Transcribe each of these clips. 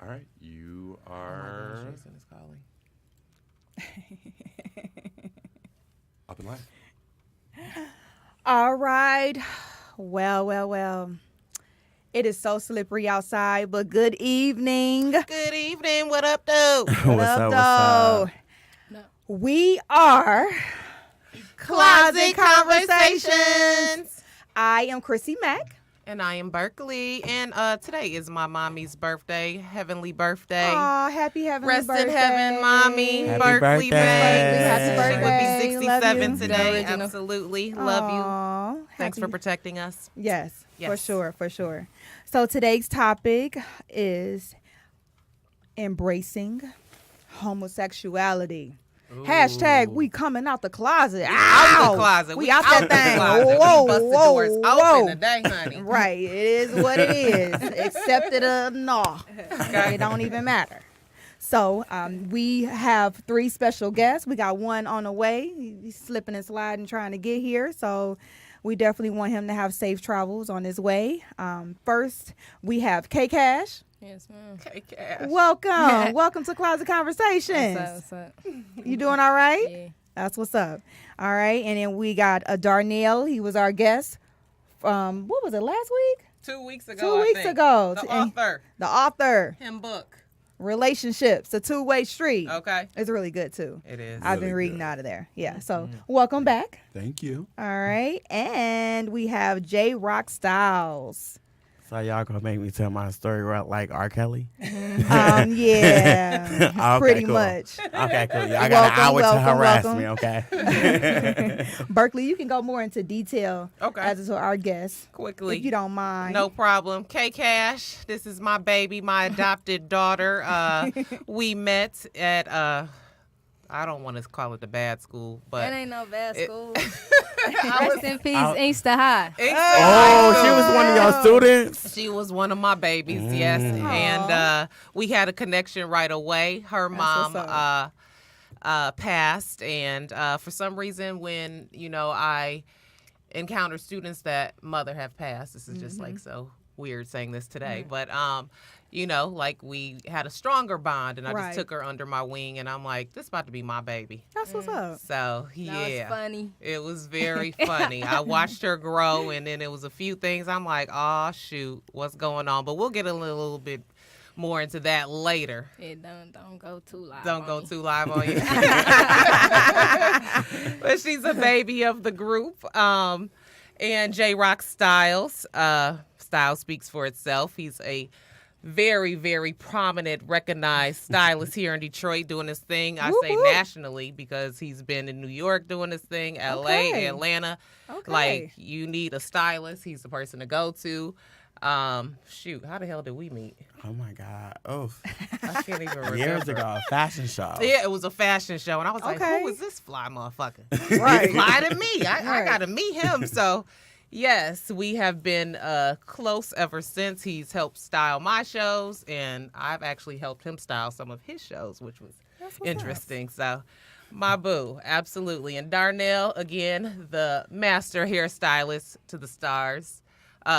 All right, you are Oh my gosh, Jason is calling. up and live. All right. Well. It is so slippery outside, but good evening. Good evening. What up, though? What up, though? We are Closet Conversations. I am Chrissy Mack. And I am Berkeley. And today is my mommy's birthday, heavenly birthday. Aw, happy heavenly Rest birthday. in heaven, mommy. Happy Berkeley, birthday. Happy She would birthday. be Love 67 you. today. The original. Absolutely. Love you. Aw, Thanks happy- for protecting us. Yes, Yes. for sure. So today's topic is embracing homosexuality. Hashtag we coming out the closet. Out the closet. We out that thing. Closet. Whoa, We bust the whoa, doors whoa. open today, honey. Right. It is what it is. Accept it or no. It don't even matter. So we have 3 special guests. We got one on the way. He's slipping and sliding trying to get here. So we definitely want him to have safe travels on his way. First, we have K Cash. Yes, ma'am. Okay, Cash. Welcome. Welcome to Closet Conversations. What's up? You doing all right? Yeah. That's what's up. All right. And then we got Darnell. He was our guest. What was it, last week? 2 weeks ago. 2 I weeks think. ago. The And author. The author. Him book. Relationships, a two-way street. Okay. It's really good too. It is. I've been Really reading good. out of there. Yeah. So welcome back. Thank you. All right. And we have J Rock Styles. So y'all gonna make me tell my story like R. Kelly? Yeah. Okay, Pretty cool. much. Okay, cool. Y'all got an hour to harass me, okay? Berkeley, you can go more into detail Okay. as to our guest. Quickly. If you don't mind. No problem. K Cash, this is my baby, my adopted daughter. We met at I don't want to call it the bad school, but That ain't no bad school. I Rest was, in peace, Inkster High. Oh, she was one of your students? She was one of my babies, yes. And we had a connection right away. Her mom what's passed, and for some reason, when I encounter students that mother have passed, this is just like so weird saying this today, but like we had a stronger bond, and I Right. just took her under my wing, and I'm like, this about to be my baby. That's what's up. So That was yeah, funny. it was very funny. I watched her grow, and then it was a few things I'm like, oh shoot, what's going on? But we'll get a little bit more into that later. Yeah, don't go too loud. Don't on go me. too live on you. But she's a baby of the group. And J Rock Styles. Style speaks for itself. He's a very, very prominent, recognized stylist here in Detroit doing his thing. I say Woo-hoo. nationally because he's been in New York doing his thing, LA, Okay. Atlanta. Okay. Like, you need a stylist. He's the person to go to. Shoot, how the hell did we meet? Oh my God. Oh, I can't even remember. years ago, a fashion show. Yeah, it was a fashion show, and I was like, Okay. who is this fly motherfucker? Right. Fly to me. I Right. got to meet him. So, yes, we have been close ever since. He's helped style my shows, and I've actually helped him style some of his shows, which was That's what's interesting. So, my boo, absolutely. And Darnell, again, the master hairstylist to the stars,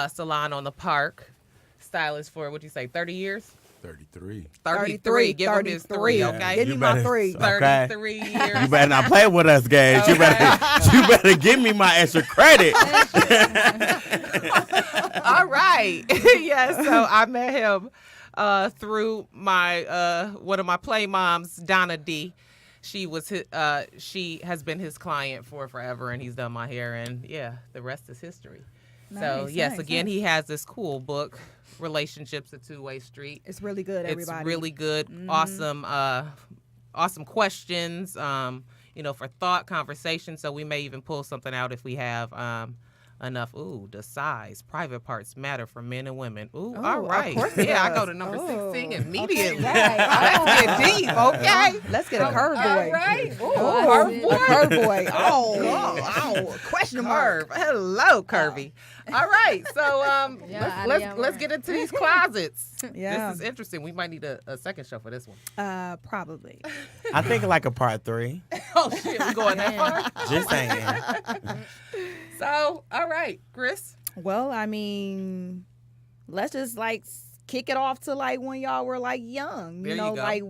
salon on the park, stylist for, what'd you say, 30 years? 33. 33. Give him his 3, okay? Give me my 3. 33 years. You better not play with us, Gage. You better give me my extra credit. All right. Yeah, so I met him through my one of my play moms, Donna D. She has been his client for forever, and he's done my hair, and yeah, the rest is history. So Nice, yes, nice, again, nice. he has this cool book, Relationships: A Two-Way Street. It's really good, everybody. It's really good. Awesome questions, for thought, conversation. So we may even pull something out if we have enough. Ooh, the size. Private parts matter for men and women. Ooh, Oh, all of right. course it Yeah, I does. go to number 16 immediately. Okay, right. Let's get deep, okay? Let's get a curve boy. All right. Ooh, Oh, curve boy. a curve boy. Oh, question mark. Curve. Hello, Curvy. All right. So Yeah, let's get into these closets. Yeah. This is interesting. We might need a second show for this one. Probably. I think like a part 3. Oh shit, we going that far? Just saying. So, all right, Chris. Well, I mean, let's just kick it off to like when y'all were like young, There you you know, go. like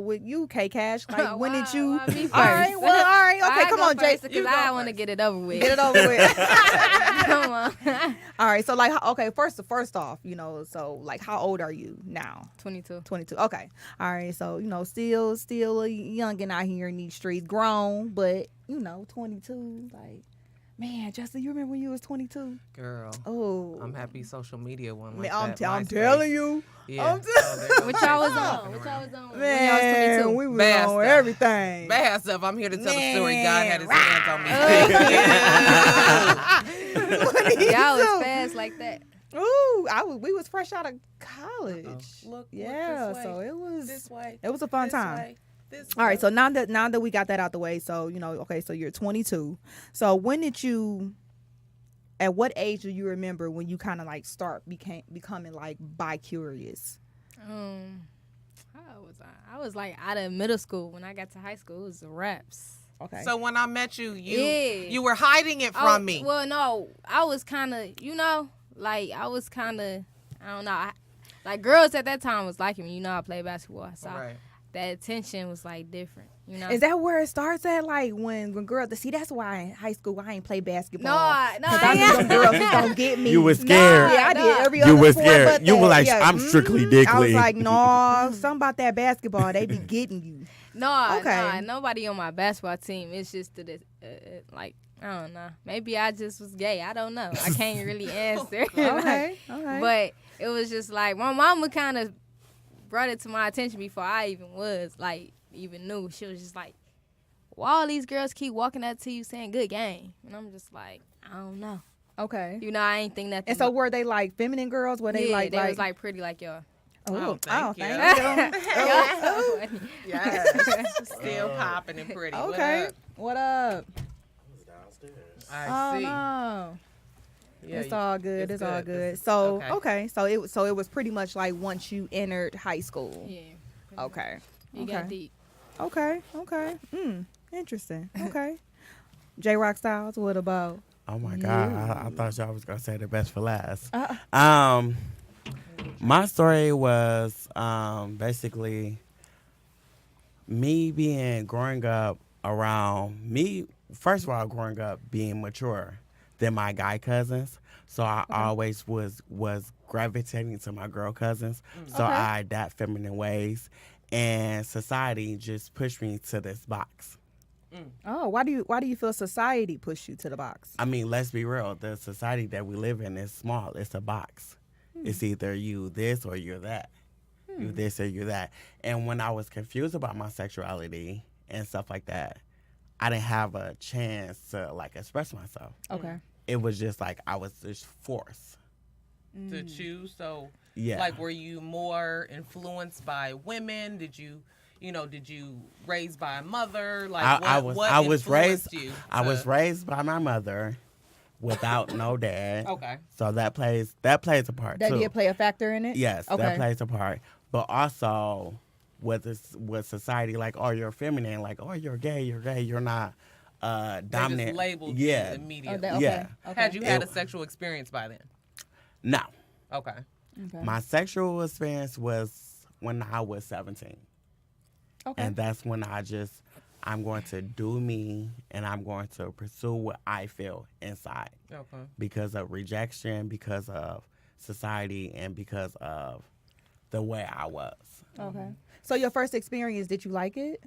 with you, K Cash. Like when did you? Why me All right, first? well, all right, okay, I come go on, Jay. because I want to get it over with. Get it over with. Come on. All right, so like, okay, first off, you know, so like, how old are you now? 22. 22. Okay. All right. So, you know, still a youngin' out here in these streets, grown, but, you know, 22. Like, man, Justin, you remember when you was 22? Girl. Oh. I'm happy social media one Man, like that. I'm MySpace. telling you. Yeah. I'm What y'all was Walking on? What around. y'all was on? Man, when y'all was we was Bad on stuff. everything. Bad stuff. I'm here to tell the story. Man, God had his hands on me. 22? Y'all was fast like that. Ooh, we was fresh out of college. Look Yeah, this way, so it was this way. it was a fun this time. way, this All right, way. so now that we got that out the way, so you know, okay, so you're 22. So when did you? At what age do you remember when you kind of like becoming like bi-curious? How was I? I was like out of middle school. When I got to high school, it was the raps. Okay. So when I met you, Yeah. you were hiding it from me. Well, no, I was kind of, you know, like I don't know. Like girls at that time was liking me. You know, I played basketball, so Right. that attention was like different. You know. Is that where it starts at? Like when girls see, that's why in high school I ain't play basketball. No, Because I knew them girls was gonna get me. You was scared. Yeah, I Nah. did every You other was sport scared. but You were that. like, Yeah. I'm strictly I was dickly. like, no, something about that basketball. They be getting you. No, Okay. nobody on my basketball team. It's just that, like, I don't know. Maybe I just was gay. I don't know. I can't really answer. Okay. But it was just like my mama kind of brought it to my attention before I even knew. She was just like, why all these girls keep walking up to you saying good game? And I'm just like, I don't know. Okay. You know, I ain't think nothing. And so were they like feminine girls? Were they yeah, they was like pretty like y'all. Oh, thank you. Thank you. Yes. Still popping and pretty. Okay. What up? I Oh see. no. Yeah, It's all good. It's all good. good. This is- So okay. So it was pretty much like once you entered high school. Yeah. Okay. You got deep. Okay. Interesting. Okay. J Rock Styles, what about? Oh my God! I thought y'all was gonna say the best for last. Uh-uh. My story was basically me growing up around me. First of all, growing up being mature than my guy cousins, so I always was gravitating to my girl cousins. So Okay. I adapt feminine ways, and society just pushed me to this box. Oh, why do you feel society pushed you to the box? I mean, let's be real. The society that we live in is small. It's a box. It's either you this or you're that. You this or you're that. And when I was confused about my sexuality and stuff like that, I didn't have a chance to like express myself. Okay. It was just like I was just forced. To choose. So, Yeah. like, were you more influenced by women? Did you raised by a mother? Like, I what was raised. influenced you I was to- raised by my mother, without no dad. Okay. So that plays a part That too. did play a factor in it? Yes, Okay. that plays a part. But also with society, like, oh, you're feminine, like, oh, you're gay, you're not They dominant. just labeled yeah. you immediately. Okay. Yeah. Okay. Had you had a It- sexual experience by then? No. Okay. Okay. My sexual experience was when I was 17. Okay. And that's when I'm going to do me and I'm going to pursue what I feel inside Okay. because of rejection, because of society, and because of the way I was. Okay. So your first experience, did you like it?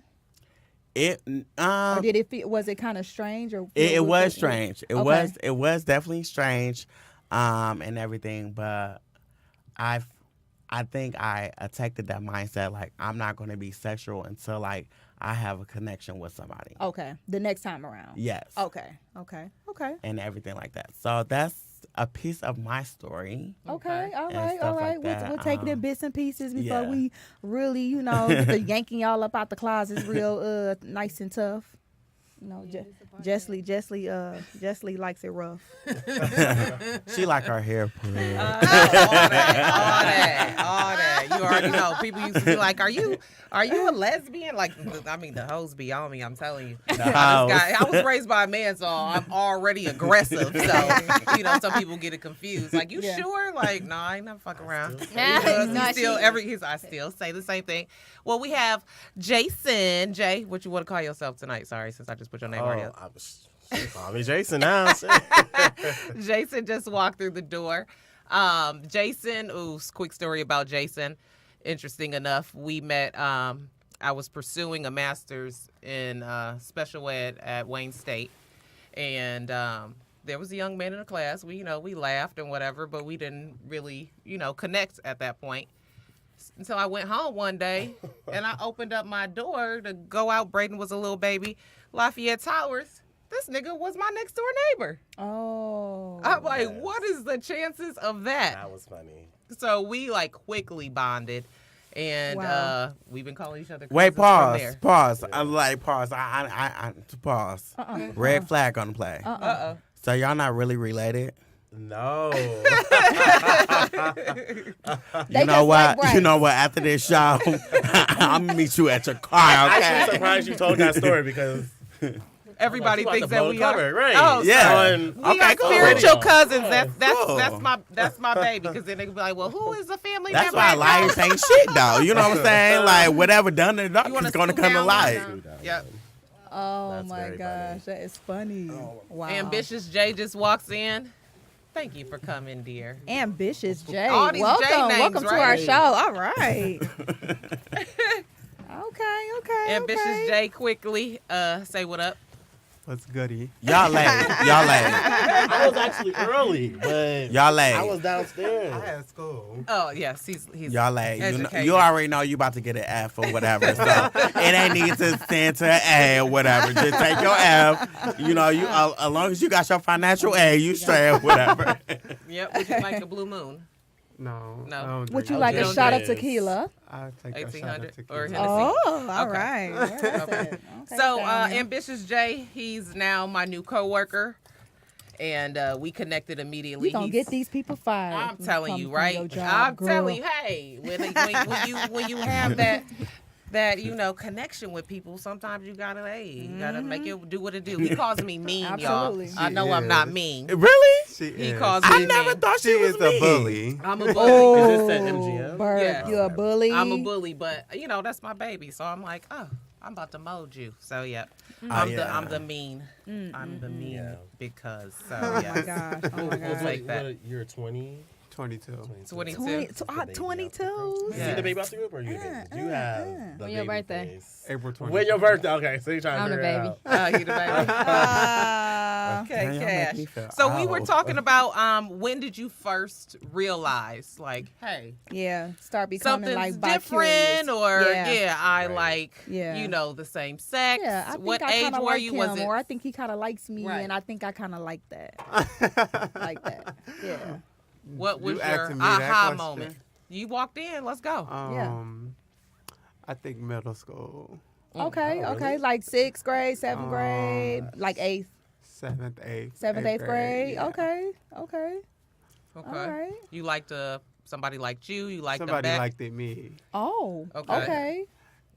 It Or did it feel, was it kind of strange or it was strange. It Okay. was definitely strange, and everything. But I think I attacked that mindset like I'm not going to be sexual until like I have a connection with somebody. Okay. The next time around. Yes. Okay. And everything like that. So that's a piece of my story. Okay, all And right, stuff all right. like that, We'll take it in bits and pieces before yeah. we really, get the yanking y'all up out the closets real nice and tough. No, Jessley likes it rough. She like her hair pulled. all that. You already know. People used to be like, "Are you a lesbian?" Like, I mean, the hoes be on me. I'm telling you. I was raised by a man, so I'm already aggressive. So some people get it confused. Like, you sure? Like, no, I ain't never fuck around. I still say the same thing. Well, we have Jason. Jay, what you want to call yourself tonight? Sorry, since I just put your name right here. Call me Jason now. Jason just walked through the door. Jason, quick story about Jason. Interesting enough, we met. I was pursuing a master's in special ed at Wayne State, and there was a young man in the class. We laughed and whatever, but we didn't really, connect at that point. Until I went home one day, and I opened up my door to go out. Braden was a little baby. Lafayette Towers. This nigga was my next door neighbor. Oh. I'm like, what is the chances of that? That was funny. So we quickly bonded, and we've been calling each other. Wait, from there. pause. I'm like, pause. I pause. Red flag on the play. So y'all not really related? No. You know what? You know what? After this show, I'm gonna meet you at your car. I'm Okay? actually surprised you told that story because Everybody thinks that we cover, are. right? Oh, Yeah. we are cool. spiritual cousins. Cool. That's my baby. Because then they can be like, well, who is a family That's member? why liars ain't shit, though. You know what I'm saying? Like, whatever done in the dark You wanna is going to scoot come to down light. one down? Yep. Oh That's my very gosh, that is funny. Wow. Ambitious Jay just walks in. Thank you for coming, dear. Ambitious Jay. All these welcome, J names, welcome to our right? show. All right. Okay. Ambitious Jay, quickly say what up. What's goody? Y'all late. I was actually early, but Y'all late. I was downstairs. I had school. Oh yes, he's Y'all late. educated. You already know you about to get an F or whatever. So it ain't need to stand to an A or whatever. Just take your F. As long as you got your financial A, you straight or whatever. Yep. Would you like a blue moon? No. No. I don't Would drink. you like a Yes. shot of tequila? I'll take a shot 1800 of tequila. or Hennessy? Oh, all Okay. right. Yeah, that's Okay. it. Okay, So, fine. Ambitious Jay, he's now my new coworker, and we connected immediately. You gonna get these people fired. I'm when you telling come you, from right? your job, I'm girl. telling you, hey, when you have that connection with people, sometimes you gotta make it do what it do. He calls me mean, Absolutely. y'all. I know She I'm is. not mean. Really? She He is. calls me I mean. never thought She she was is a mean. bully. I'm a bully. Oh, Is this at MGM? Bird, Yeah. you a bully. I'm a bully, but that's my baby. So I'm like, I'm about to mold you. So yeah, I'm the mean. I'm the mean Yeah. because Oh yeah. my gosh. Oh my gosh. Like that. You're 20? 22. 22. 22. You see the baby out the group or you didn't? You have the When your baby birthday? face. April 20. When your birthday? Okay, so you're trying I'm to the figure it baby. out. You the baby. Okay, Damn, y'all make me Cash. feel So we were old. talking about when did you first realize hey, Yeah, start becoming something's like different, or I Right. like Yeah. the same sex. Yeah, I think what I age kinda were like you? him, Was it? or I think he kind of likes me, Right. and I think I kind of like that. Like that. Yeah. What was You your asking me that aha question? moment? You walked in. Let's go. I think middle school, Okay. Oh, Okay. really? Like 6th grade, 7th grade, like 8th, 7th, 8th. 7th, 8th grade. yeah. Okay. Okay. Okay. All right. You liked somebody liked you. You liked them Somebody back. liked it me. Oh. Okay. Okay.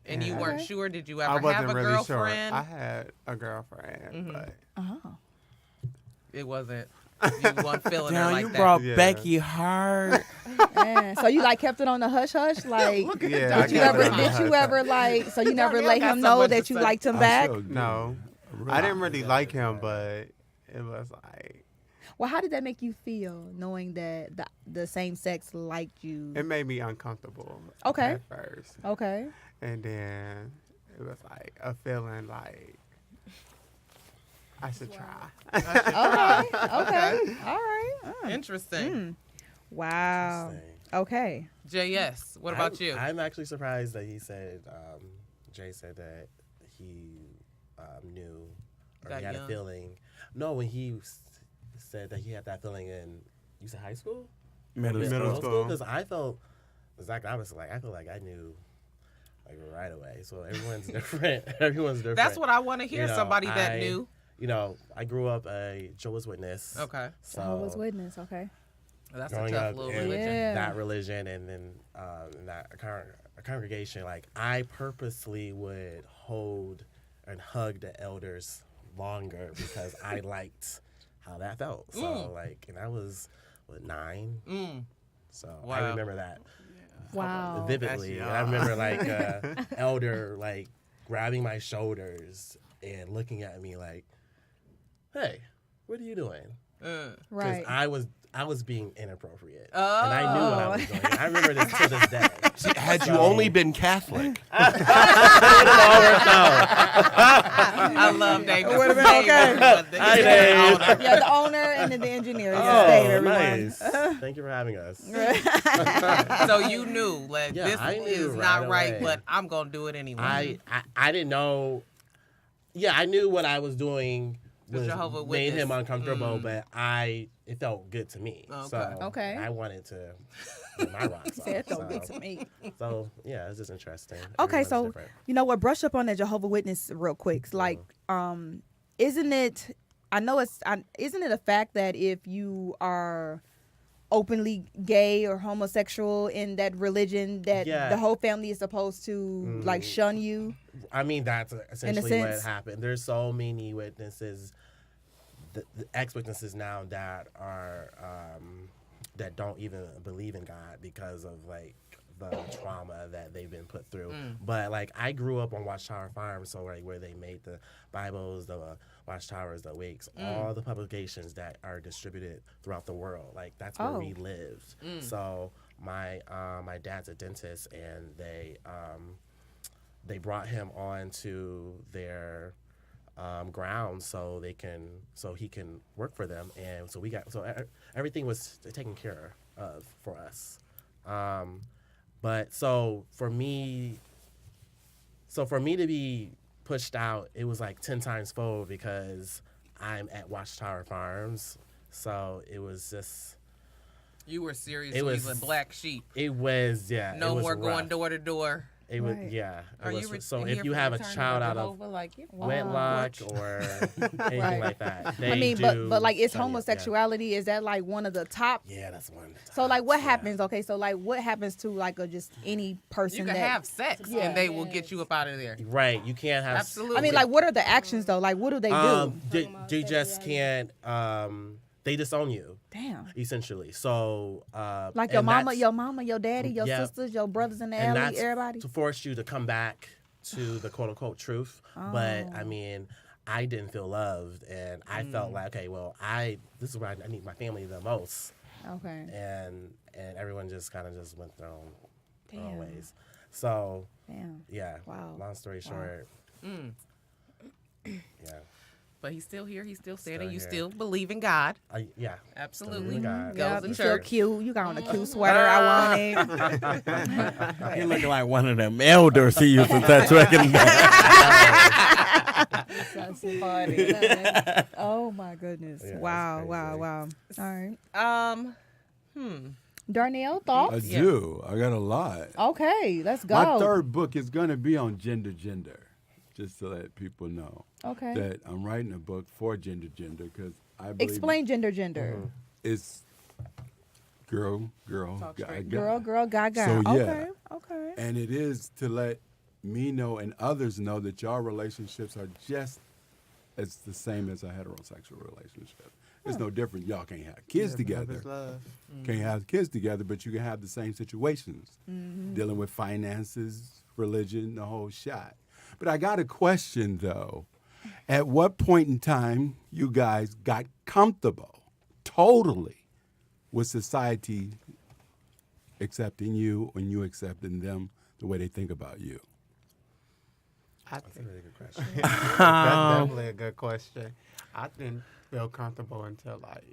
And you Yeah. weren't Okay. sure. Did you I ever wasn't have a really girlfriend? sure. I had a girlfriend, but Oh. It wasn't. You weren't feeling her Damn, like you that. brought Yeah. Becky hard. Man. So you kept it on the hush hush, like. yeah. I Did you got ever? it on Did the you hush. ever like? So you never Y'all let got him so know much that to you say. liked him I back? sure do. No, I didn't really like him, but it was like Well, how did that make you feel, knowing that the same sex liked you? it made me uncomfortable. Okay. At first, Okay. and then it was like a feeling like I should try. Okay. All right. Interesting. Wow. Interesting. Okay. JS, what about you? I'm actually surprised that he said, Jay said that he knew or Got he had young. a feeling. No, when he said that he had that feeling in, you said high school? Middle Middle school. Because I felt exactly opposite. Like, I feel like I knew like right away. So everyone's different. Everyone's different. That's what I want to hear. You know, Somebody that knew. You know, I grew up a Jehovah's Witness. Okay. So Jehovah's Witness. Okay. That's a growing tough up little in religion. Yeah. that religion, and then in that congregation, like I purposely would hold and hug the elders longer because I liked how that felt. So like, and I was 9. So Wow. I remember that Wow. vividly. And I remember like elder like grabbing my shoulders and looking at me like, "Hey, what are you doing?" Because Right. I was being inappropriate, and I knew what I was doing. And I remember this to this day. Had you only been Catholic, I love David. Would've been okay. Hi, Dave. Yeah, the owner and the engineer. Oh, Dave, everyone. nice. Thank you for having us. So you knew, like, Yeah, this I knew is right not right, away. but I'm gonna do it anyway. I didn't know. Yeah, I knew what I was doing The Jehovah's made him Witness. uncomfortable, but it felt good to me. Okay. So Okay. I wanted to get my rocks off. Said it felt good to me. So yeah, it's just interesting. Okay, Everyone's so different. you know what? Brush up on that Jehovah's Witness real quick. It's like, isn't it? I know it's. Isn't it a fact that if you are openly gay or homosexual in that religion, that Yeah. the whole family is supposed to like shun you? I mean, that's essentially what sense. happened. There's so many witnesses, the ex-witnesses now that are that don't even believe in God because of like the trauma that they've been put through. But like I grew up on Watchtower Farm, so like where they made the Bibles, the Watchtowers, the Wakes, all the publications that are distributed throughout the world. Like that's where we lived. So my my dad's a dentist, and they brought him on to their grounds so he can work for them, and so everything was taken care of for us. But so for me to be pushed out, it was like 10 times fold because I'm at Watchtower Farms. So it was just. You were serious. It You was was a black sheep. It was yeah. No it was more going rough. door to door. It was Right. yeah. Are you so here if you for have a Return child of out of Jehovah, like wedlock or anything Right. like that, they I mean, do but like, is study it, homosexuality, is that like one of the top? Yeah, that's one. So like, what Yeah. happens? Okay, so like, what happens to like just any person you can that? have sex Yeah. and they will get you up out of there. Right, you can't have. Absolutely. I mean, like, what are the actions though? Like, what do they do? They just can't. They disown you Damn. essentially. So Like your and mama, that's- your daddy, your Yeah. sisters, your brothers in the and alley, that's everybody. to force you to come back to the quote unquote truth. But I mean, I didn't feel loved, and I felt like, okay, well, this is where I need my family the most, Okay. and everyone just kind of just went their own Damn. ways. So Damn. yeah. Wow. Long story short. Yeah. But he's still here. He's still standing. Still You here. still believe in God. Yeah. Absolutely. in God. Goes Yeah, to you still church. cute. You got on a cute sweater. I wanted. He looking like one of them elders he used to touch back in the day. That's funny. Oh my goodness. Yeah, wow, that's wow, crazy. wow. All right. Hmm. Darnell, I thoughts? do. I got a lot. Okay, let's go. My third book is going to be on gender, just to let people know Okay. that I'm writing a book for gender, because I believe Explain gender. it's girl, Talk guy, straight. guy. Girl, guy. So, yeah. Okay. And it is to let me know and others know that your relationships are just as the same as a heterosexual relationship. It's no different. Y'all can't have kids Love together. is love. Can't have kids together, but you can have the same situations, dealing with finances, religion, the whole shot. But I got a question, though. At what point in time you guys got comfortable totally with society accepting you and you accepting them the way they think about you? I That's a think really good question. that's definitely a good question. I didn't feel comfortable until like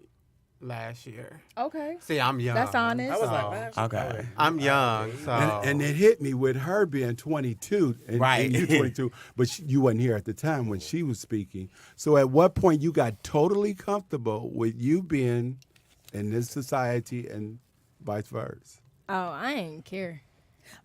last year. Okay. See, I'm young. That's honest. I was like, So, man, Okay. I'm young, so And it hit me with her being 22, and, Right. and you 22, but you wasn't here at the time when she was speaking. So at what point you got totally comfortable with you being in this society and vice versa? Oh, I ain't care.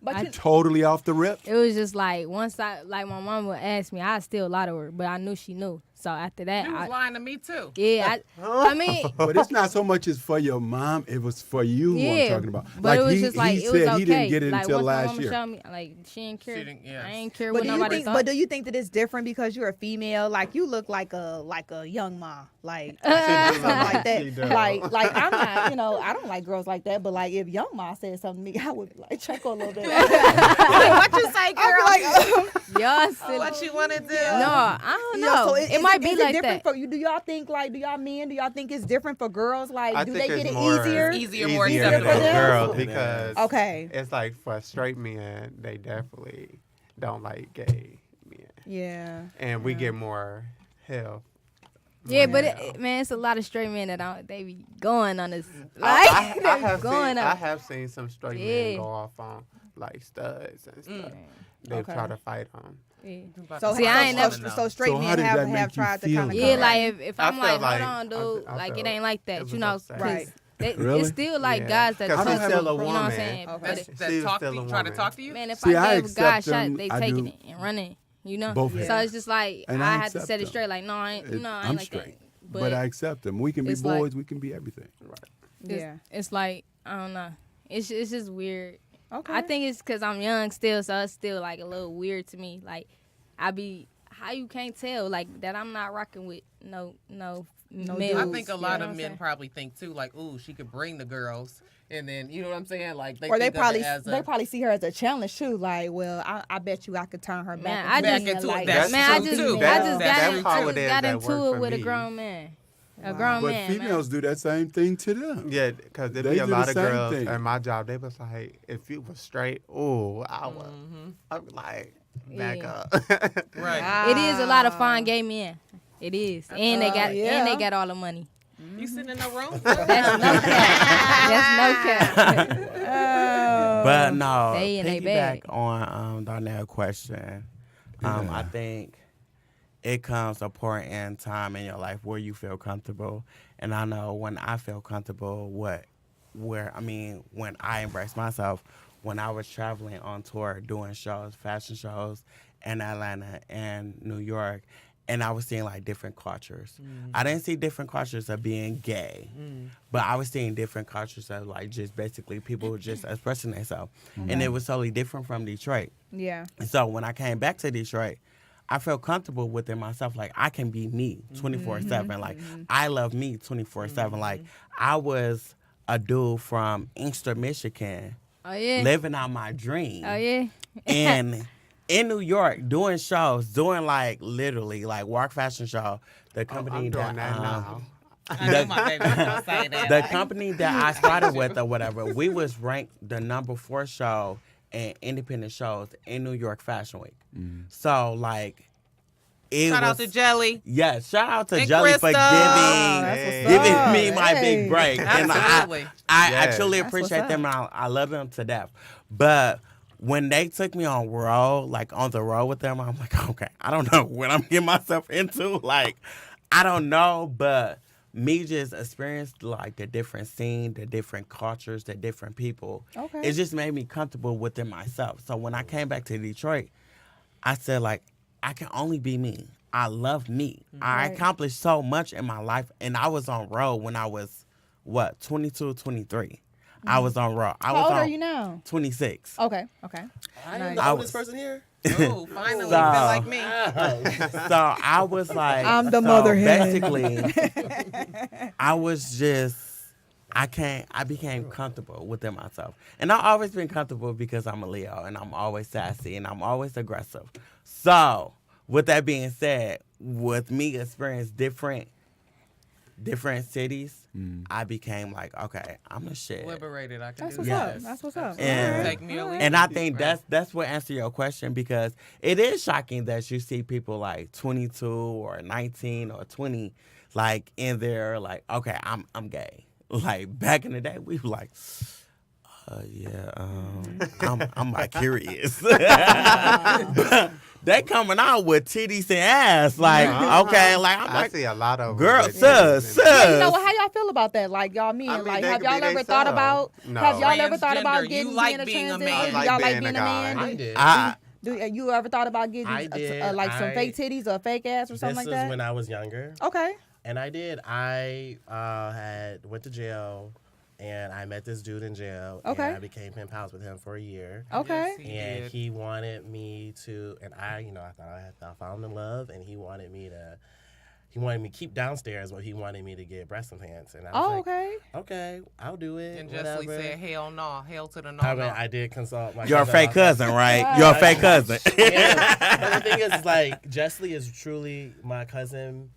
But Totally off the rip. It was just like once my mom would ask me, I still lie to her, but I knew she knew. So after that, You was lying to me too. yeah, I mean, But it's not so much as for your mom; it was for you. Who I'm talking about. But it was just like he it was said okay. he didn't get it like, until once my last mama year. showed me, like she didn't care. She didn't- yeah. I ain't care But what do you nobody think? thought. But do you think that it's different because you're a female? Like you look like a young mom, like She do something like She that. do. Like I'm not, I don't like girls like that. But like if young mom said something to me, I would like chuckle a little bit. What you say, girl? I'd be like, Y'all silly. What you want to do? No, I don't know. So it might be is like different that. for you? Do y'all think do y'all think it's different for girls? Like I do think they get it's it more easier? Easier, more easier acceptable. for For them? girls because Okay. it's like for straight men, they definitely don't like gay men, Yeah. and we get more hell. Yeah, more but hell. man, it's a lot of straight men that they be going on this. I Like, have going seen, on. I have seen some straight men Yeah. go off on like studs and stuff. They Okay. try to fight them. Yeah. So See, I ain't never- so straight So how men did have that make you tried to feel kind of about Yeah, it? like if I I'm feel like, like- hold on, dude, I like it felt ain't like it that, was you know? upset. 'cause Right. Really? It's still like Yeah. guys that 'Cause talk she's to still me, a you know what I'm woman. saying? Okay. But That She was talk still to a you, try to woman. talk to you? man, if See, I I gave a guy a accept shot, them. they I taking do. it and running, you know? Both of So them. it's just like And I I had to accept set it them. straight. Like, no, I ain't, I I'm ain't like straight. that. But I accept them. We can be it's like- boys. We can be everything. Yeah. It's like I don't know. It's just weird. Okay. I think it's because I'm young still, so it's still like a little weird to me. Like how you can't tell like that I'm not rocking with no males. I think a lot You know of what men I'm probably think too, like, ooh, she could bring the girls, and then you know what I'm saying, like or they think of probably it as they probably see her as a challenge too. Like, well, I bet you I could turn her Man, back. I back just- into like, it. That's Man, I true, just too. I That's- just that's how got, it is got that into work it for with a me. grown man. A Wow. grown But man. females do that same thing to them. Yeah, because there They be a do lot the of same girls thing. at my job. They was like, if you was straight, oh, I would. Mm-hmm. I'd be like, back Yeah. up. right. It is a lot of fine gay men. It is, and they got yeah. and they got all the money. You sitting in the room? That's no cap. That's no cap. But no, They in they piggyback bag. on Darnell's question. I think it comes a point in time in your life where you feel comfortable, and I know when I feel comfortable, when I embrace myself, when I was traveling on tour doing shows, fashion shows in Atlanta and New York. And I was seeing like different cultures. I didn't see different cultures of being gay, but I was seeing different cultures of like just basically people just expressing themselves. And it was totally different from Detroit. Yeah. And so when I came back to Detroit, I felt comfortable within myself. Like I can be me 24/7. Like I love me 24/7. Like I was a dude from Inkster, Michigan, Oh yeah. living out my dream. Oh yeah. And in New York, doing shows, doing like literally like Walk Fashion Show, the company I'm doing that that now. I know my baby was gonna say that. the company that I started with or whatever, we was ranked the number 4 show in independent shows in New York Fashion Week. So like it Shout out was, to Jelly. yeah, shout out to And Jelly for Crystal. Hey. giving me my Hey. big break. And Absolutely. I Yes. truly That's what's appreciate them and I love them to death. But when they took me on the road with them, I'm like, okay, I don't know what I'm getting myself into. Like, I don't know, but me just experienced like the different scene, the different cultures, the different people. Okay. It just made me comfortable within myself. So when I came back to Detroit, I said like, I can only be me. I love me. I accomplished so much in my life, and I was on road when I was 22, 23. I was on road. I How was old on are you now? 26. Okay. I am Nice. the I oldest was- person here. Oh, finally, So- feel like me. So I was like, I'm the so mother hen. basically, I was just, I became comfortable within myself. And I've always been comfortable because I'm a Leo and I'm always sassy and I'm always aggressive. So with that being said, with me experiencing different cities, I became like, okay, I'm the shit. Liberated, I can That's do what's this. up. That's what's up. And- All right. Take me a leap. And I think that's what answer your question, because it is shocking that you see people like 22 or 19 or 20 like in there like, okay, I'm gay. Like back in the day, we were like, I'm like curious. they coming out with titties and ass. Like, okay, like I'm I like, see a lot of girl, them. sus. Yeah, you know what? How y'all feel about that? Like y'all men, I mean, like they have could be y'all ever they thought self. about? No. Have y'all ever thought about Transgender, getting you like being a being a transition? man. I Do like y'all like being being a a guy. man? I did. Do you ever thought about getting I did. like some fake titties or fake ass or something This like is that? when I was younger. Okay. And I did. I had went to jail, and I met this dude in jail. Okay. And I became pen pals with him for a year. Okay. Yes, he And did. he wanted me to, and I thought I found in love, and he wanted me to keep downstairs, but he wanted me to get breast implants. And I was Oh, like, okay. okay, I'll do it. And Jessie whatever. said, hell no. Hell to the no. I mean, no. I did consult my You're a cousin fake about cousin, right? You're a fake cousin. Yeah. But the thing is, like, Jessie is truly my cousin.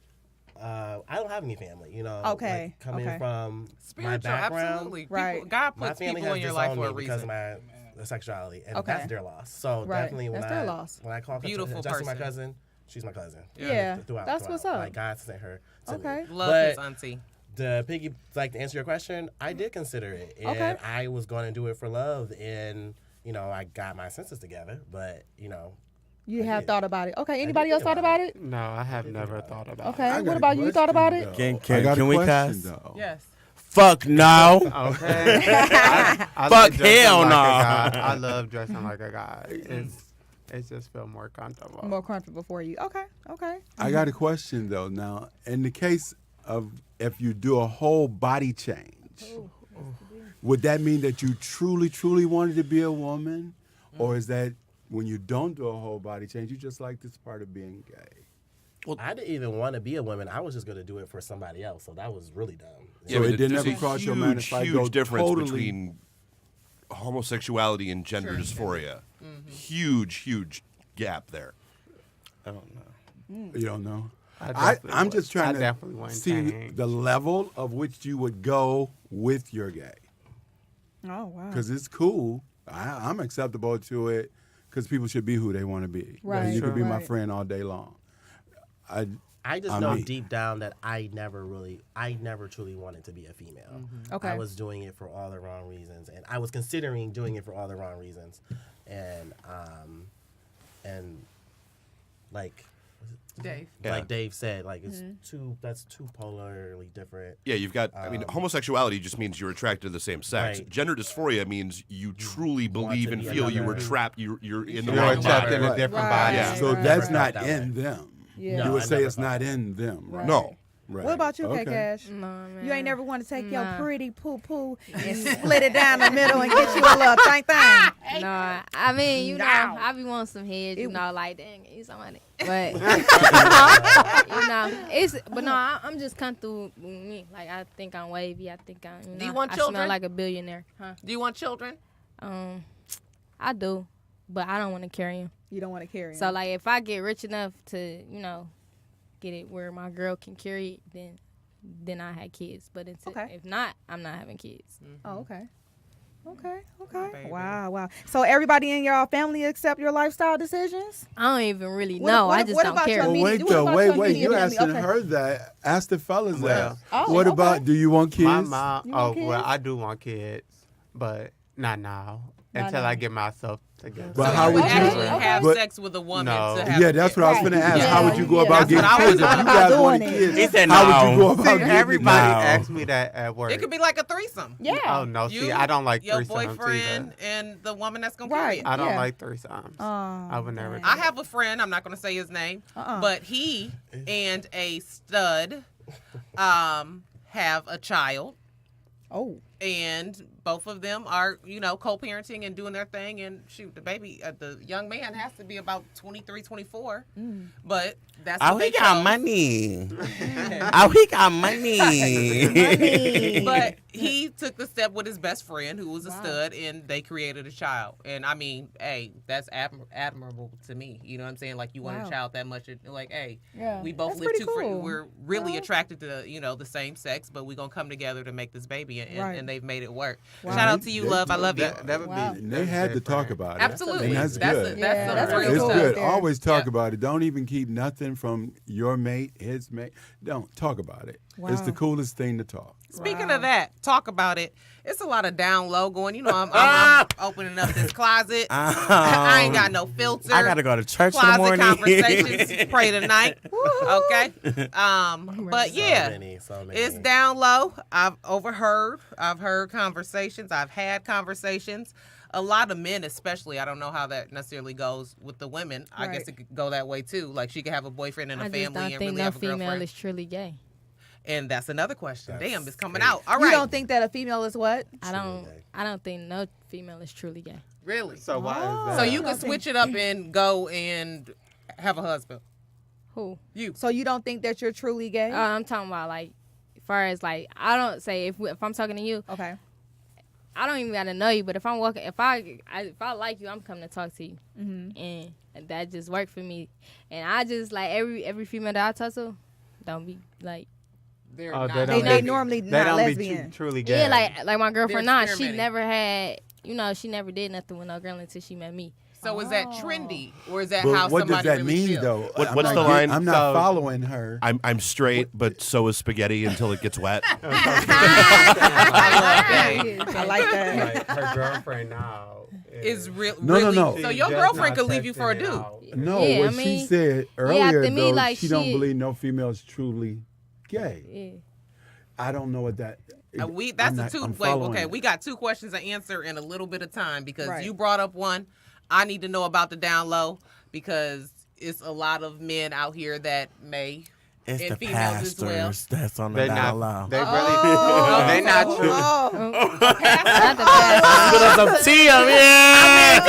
I don't have any family, you know. Okay, Like, coming okay. from Spiritual, my background, absolutely. People, Right. God my puts family people has in your life disowned for a me because reason. of my sexuality, and Okay. that's their loss. So Right. definitely when That's their loss. when I call Beautiful Jessie my person. cousin, she's my cousin. Yeah, Throughout, that's what's up. Like God sent her to Okay. me. Love But his auntie. the piggy, like to answer your question, I did consider it, and Okay. I was going to do it for love, and I got my senses together, but You I have did. thought about it. Okay. Anybody did else think thought about about it? No, I have never thought about Okay. I got What a about you? You thought about question, it? though. Can I got a we question, cuss? though. Yes. Fuck no. it. Okay. I Fuck love dressing hell like no. a guy. I love dressing like a guy. It just feel more comfortable. More comfortable for you. Okay. Okay. I got a question though. Now, in the case of if you do a whole body change, would that mean that you truly, truly wanted to be a woman, or is that when you don't do a whole body change, you just like this part of being gay? I didn't even want to be a woman. I was just going to do it for somebody else, so that was really dumb. So it didn't there's ever a cross your mind if I go huge difference totally- between homosexuality and gender dysphoria. Huge gap there. I don't know. You don't know. I I'm just trying to definitely wouldn't see change. the level of which you would go with your gay. Oh wow. Because it's cool. I'm acceptable to it because people should be who they want to be. Right, And you can be my right. friend all day long. I just I'm know me. deep down that I never truly wanted to be a female. Okay. I was doing it for all the wrong reasons, and I was considering doing it for all the wrong reasons, and like Dave. like Dave said, like it's that's too polarly different. Yeah, you've got. I mean, homosexuality just means you're attracted to the same sex. Right. Gender dysphoria means you truly believe to and be feel you were another- trapped. You're in the You're wrong trapped body. in a Right. different Right. body. Yeah. So Right. that's Never not felt that in way. them. Yeah. No, You would I say never it's not in them. Right. No. Right. What about you, Okay. K-Cash? No, man. You ain't never want to take your Nah. pretty poo-poo and split it down the middle and get you a little thing. No, I mean, you know, No. I be wanting some heads, you It- know, like, dang, he's on it. But, you know, but no, I'm just comfortable with me. Like, I think I'm wavy. I think I'm, Do you want I children? smell like a billionaire. Huh? Do you want children? I do, but I don't want to carry him. You don't want to carry him. So, like, if I get rich enough to, you know, get it where my girl can carry it, then I had kids. But Okay. if not, I'm not having kids. Oh, okay. Okay. Baby. Wow. So everybody in your family accept your lifestyle decisions? I don't even really What- know. what- I just what don't about care. your Well, media- wait what though, about wait. your You media asking family? Okay. her that. Ask the fellas Well, that. Oh, What okay. about? Do you want kids? My mom. You Oh want well, kids? I do want kids, but not now. Not Until now. I get myself together. But So how you would would you- actually Okay. have but- sex with a woman No. to have Yeah, a that's kid? what I was going to ask. Yeah, How would you go yeah, about that's getting what I kids? was If thought you about guys doing wanted it. kids, He said how would no. you go about See, getting everybody it? asks me that at work. It could be like a threesome. Yeah. Oh no, You, see, I don't like your threesomes boyfriend either. and the woman that's gonna Right. carry it. I don't Yeah. like threesomes. I would never. dang. do I it. have a friend. I'm not gonna say his name, Uh-uh. but he and a stud have a child, Oh. and both of them are, you know, co-parenting and doing their thing. And shoot, the baby, the young man has to be about 23, 24. But that's Oh, what he they got chose. money. Oh, he got money. But he took the step with his best friend, who was a stud, and they created a child. And I mean, hey, that's admirable to me. You know what I'm saying? Like, you want Wow. a child that much. Like, hey, Yeah. we both That's live pretty two. cool. We're really attracted to, you know, the same sex, but we're gonna come together to make this baby, and, Right. and they've made it work. Wow. Shout out to you, love. I love you. That would Wow. be. And they had to talk about it. Absolutely, And that's good. Yeah, That's that's some pretty real It's cool. stuff. good. There. Always talk Yeah. about it. Don't even keep nothing from your mate, his mate. Don't talk about it. It's the Wow. coolest thing to talk. Speaking of that, talk about it. It's a lot of down low going. You know, I'm opening up this closet. I ain't got no filter. I gotta go to church in the Closet morning. conversations, pray tonight. Okay. But yeah, So many. it's down low. I've heard conversations. I've had conversations. A lot of men, especially, I don't know how that necessarily goes with the women. I guess it could go that way too. Like she could have a boyfriend and a family and really no have a female girlfriend. is truly gay. And that's another question. That's Damn, it's coming crazy. out. All You right. don't think that a female is what? I don't think no female is truly gay. Really? So why is that? So you can switch it up and go and have a husband. Who? You. So you don't think that you're truly gay? I'm talking about like, as far as like, I don't say if I'm talking to you, Okay. I don't even gotta know you. But if I'm walking, if I like you, I'm coming to talk to you, and that just worked for me. And I just like every female that I talk to, don't be like. They're Oh, not. They normally They not don't lesbian. be truly gay. Yeah, like my girlfriend. They're Nah, she experimenting. never had. She never did nothing with no girl until she met me. So is that trendy, or is that But how what does somebody that really mean, feels? though? What- I'm what's not the get- line? I'm not So- following her. I'm straight, but so is spaghetti until it gets wet. I like that. Like her girlfriend now Is real? No, really? no. So She's your just girlfriend not could leave you for a texting dude. out. No, Yeah, what I she mean, said yeah, earlier, to me, though, like, she don't she- believe no female is truly gay. Yeah. I don't know what that. We got two questions to answer in a little bit of time because Right. you brought up one. I need to know about the down low because it's a lot of men out here that may. It's And the females as well. pastors that's on the They down not. low. They really. They not true. Not the best. Put up some tea up here. I mean,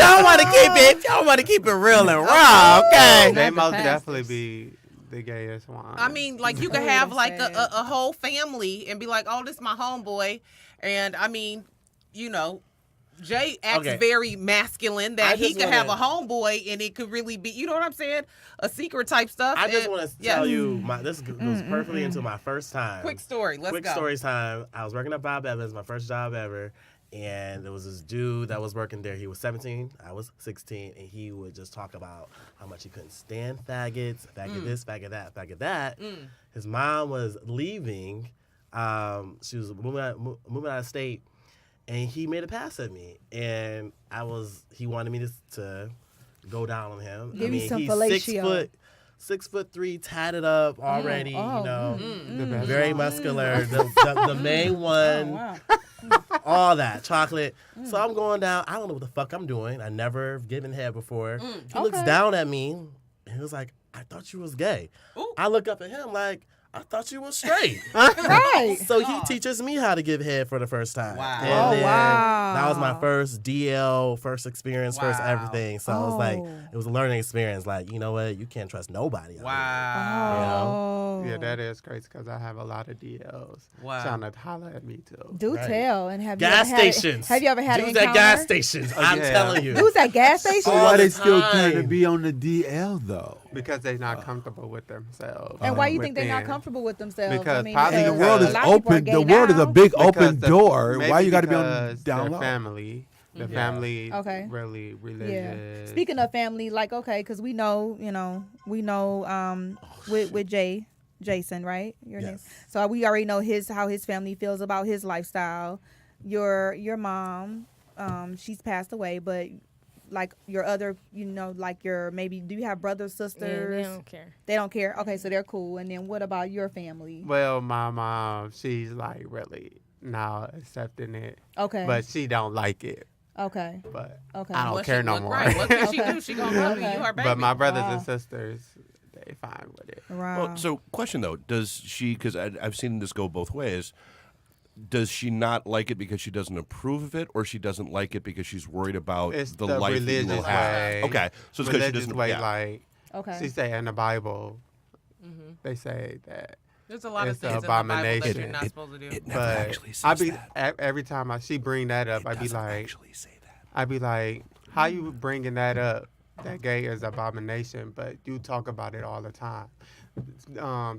y'all want to keep it real and raw, okay? They Not the most pastors. definitely be the gayest one. I mean, like you could That's have what like I'm saying. a whole family and be like, "Oh, this is my homeboy," and I mean, Jay acts Okay. very masculine. I That he just could have a wanna- homeboy and it could really be, you know what I'm saying, a secret type stuff. I just And- want to yeah. tell you, this goes perfectly into my first time. Quick story. Let's Quick go. story time. I was working at Bob Evans, my first job ever, and there was this dude that was working there. He was 17, I was 16, and he would just talk about how much he couldn't stand faggots, faggot this, faggot that, faggot that. His mom was leaving. She was moving out of state, and he made a pass at me, and he wanted me to go down on him. Give you some he's fellatio. 6'3", tatted up already, oh. the best very one. muscular. The main one, Wow. all that chocolate. So I'm going down. I don't know what the fuck I'm doing. I never given head before. He looks Okay. down at me, and he was like, "I thought you was gay." Ooh. I look up at him like, "I thought you was straight." Right. So he teaches me how to give head for the first time. Wow. And Oh, then wow. that was my first DL, first experience, first Wow. everything. So I was like, Oh. it was a learning experience. Like, you know what? You can't trust nobody. out Wow. Oh. Yeah, that is crazy because I have a lot of DLs Wow. trying to holler at me too. Do Right. tell. And have here. you Gas ever had stations. Have you ever had an Dudes encounter? at gas stations. I'm yeah. telling you. Dudes at gas stations? So All why the they still trying to time. be on the DL though? Because they're not comfortable with themselves. And why you think they're not within. comfortable with themselves? Because I mean, probably And the because world a is lot of people are open. gay The world is a now. big Because open door. maybe Why you got to be on because down their low? family. The family Okay. really Yeah. religious. Speaking of family, like because we know, with Jason, right? Your name. Yes. So we already know how his family feels about his lifestyle. Your mom, she's passed away, but like your other, like your maybe do you have brothers, Yeah, sisters? they don't care. They don't care. Okay, so they're cool. And then what about your family? Well, my mom, she's like really now accepting it, Okay. but she don't like it. Okay. But Okay. I don't What care she- no what- more. Right. What can she Okay. do? She gonna love you. Okay. You her baby. But my brothers Wow. and sisters, they fine with it. Wow. Well, so question though, does she? Because I've seen this go both ways. Does she not like it because she doesn't approve of it, or she doesn't like it because she's worried about It's the the life that you will religious have? way. Okay, so it's because she Religious doesn't. way, Yeah. like Okay. she say in the Bible, they say that. There's a lot of It's things an in the Bible that abomination. you're not supposed to do. It never But actually says I be that. every time she bring that up, It I be doesn't like, actually say that. how you bringing that up? that gay is abomination, but you talk about it all the time.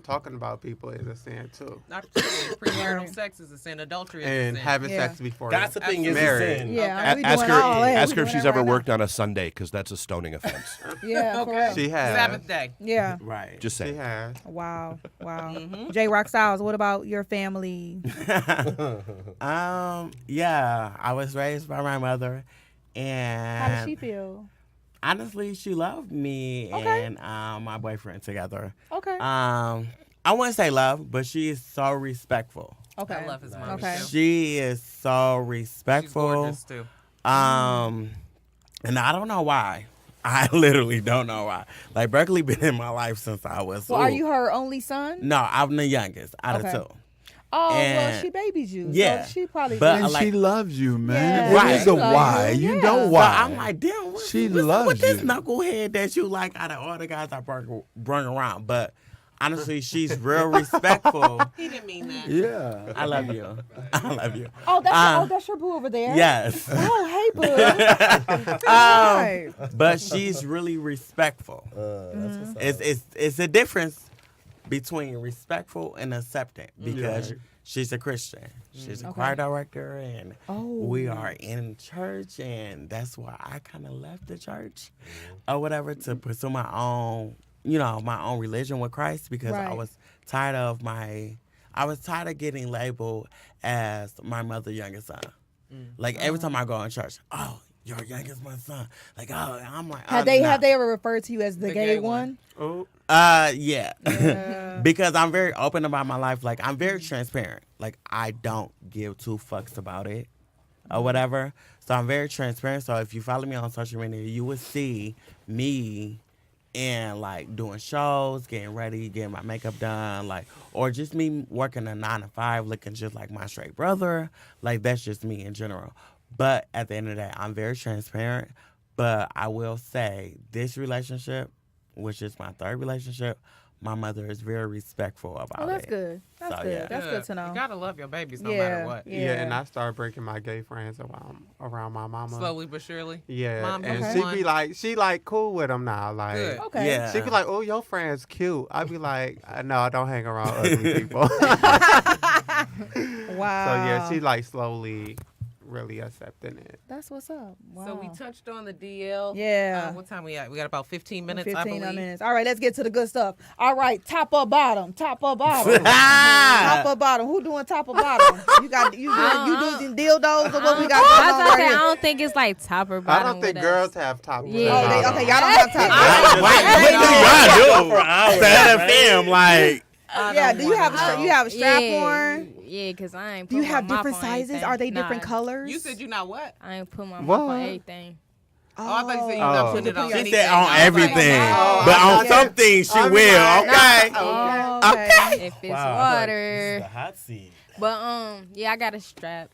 Talking about people is a sin too, Premarital sex is a sin. Adultery is and a sin. having sex before Gossiping is a married. sin. Yeah, we Ask doing her, all that. ask We her if doing she's that ever right now. worked on a Sunday, because that's a stoning offense. Yeah, for real. She has. Sabbath day. Yeah. Right. Just She saying. has. Wow. J. Rock Styles, what about your family? Yeah, I was raised by my mother, and How does she feel? honestly, she loved me Okay. and my boyfriend together. Okay. I wouldn't say love, but she is so respectful. Okay. I love his mom Okay. too. She is so She's respectful. gorgeous too. And I don't know why. I literally don't know why. Like, Berkeley been in my life since I was. Well, are ooh. you her only son? No, I'm the youngest out Okay. of two. Oh, well, And- she babied you. Yeah. So she probably. But- And like- she loves you, man. Yeah. It is a Right. why. You Yeah. know So why. So I'm like, damn, She what's loves with this you. knucklehead that you like out of all the guys I brung around? But honestly, she's real respectful. He didn't mean that. Yeah. I love you. I love you. Oh, that's your boo over there. Yes. Oh, hey, boo. Right. But she's really respectful. It's a difference between respectful and accepting because she's a Christian. She's a choir director, and we are in church, and that's why I kind of left the church or whatever to pursue my own, my own religion with Christ because I Right. was tired of getting labeled as my mother's youngest son. Like every time I go in church, oh, your youngest my son. Like, oh, I'm like, Have they ever referred to you as the gay one? Oh, Yeah. Because I'm very open about my life. Like, I'm very transparent. Like, I don't give two fucks about it or whatever. So I'm very transparent. So if you follow me on social media, you would see me and like doing shows, getting ready, getting my makeup done, like, or just me working a 9 to 5, looking just like my straight brother. Like, that's just me in general. But at the end of the day, I'm very transparent. But I will say this relationship, which is my third relationship, my mother is very respectful about it. Oh, that's good. That's So, good. yeah. That's good to know. You gotta love your babies no Yeah. matter what. yeah. And I started breaking my gay friends around my mama. Slowly but surely. Yeah, Mom, and okay. she be like, she like cool with them now. Like, Good. Okay. Yeah. she be like, oh, your friend's cute. I be like, no, I don't hang around ugly people. Wow. So yeah, she like slowly really accepting it. That's what's up. Wow. So we touched on the DL. Yeah. What time we at? We got about 15 minutes, 15 I believe. minutes. All right, let's get to the good stuff. All right, top or bottom? Top or bottom? Top or bottom? Who doing top or bottom? You doing dildos or what we got I going on right I here? don't think it's like top or I bottom. don't think with girls us. have top. Yeah. Oh, bottom. okay, y'all don't have top. What do y'all do? Instead of them, like, Yeah, do you have a strap on? Yeah, because I ain't Do you put have my mouth different on sizes? anything. Are they different Nah, colors? You said you not what? I ain't put my What? mouth on everything. Oh, I thought you said you Oh. not putting it on She anything. said on I was like, everything. oh, But on okay. some things, she I'm will. like, Okay. Oh, okay. If it's water. hot seat. But yeah, I got a strap.